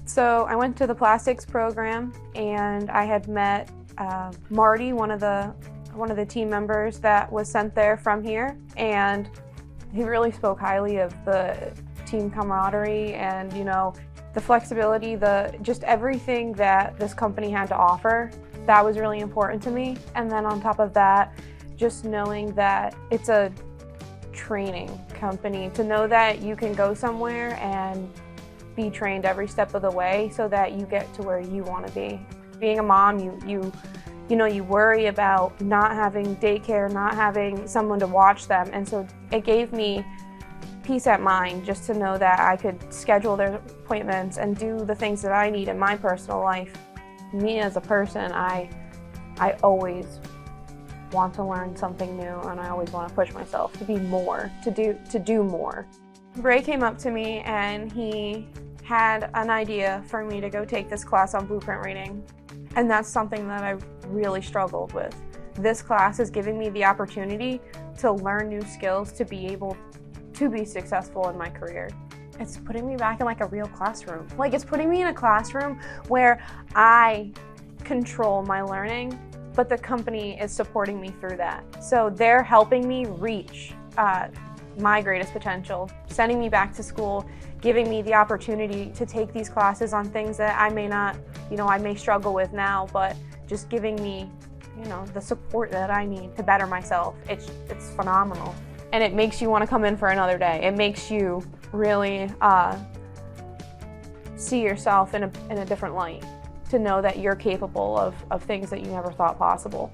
So I went to the plastics program and I had met Marty, one of the team members that was sent there from here, and he really spoke highly of the team camaraderie and, you know, the flexibility, just everything that this company had to offer. That was really important to me. And then on top of that, just knowing that it's a training company, to know that you can go somewhere and be trained every step of the way so that you get to where you want to be. Being a mom, you worry about not having daycare, not having someone to watch them, and so it gave me peace at mind just to know that I could schedule their appointments and do the things that I need in my personal life. Me as a person, I always want to learn something new, and I always want to push myself to be more, to do more. Ray came up to me and he had an idea for me to go take this class on blueprint reading, and that's something that I really struggled with. This class is giving me the opportunity to learn new skills to be able to be successful in my career. It's putting me back in like a real classroom. Like, it's putting me in a classroom where I control my learning, but the company is supporting me through that. So they're helping me reach my greatest potential, sending me back to school, giving me the opportunity to take these classes on things that I may not, I may struggle with now, but just giving me, the support that I need to better myself. It's phenomenal. And it makes you want to come in for another day. It makes you really see yourself in a different light, to know that you're capable of things that you never thought possible.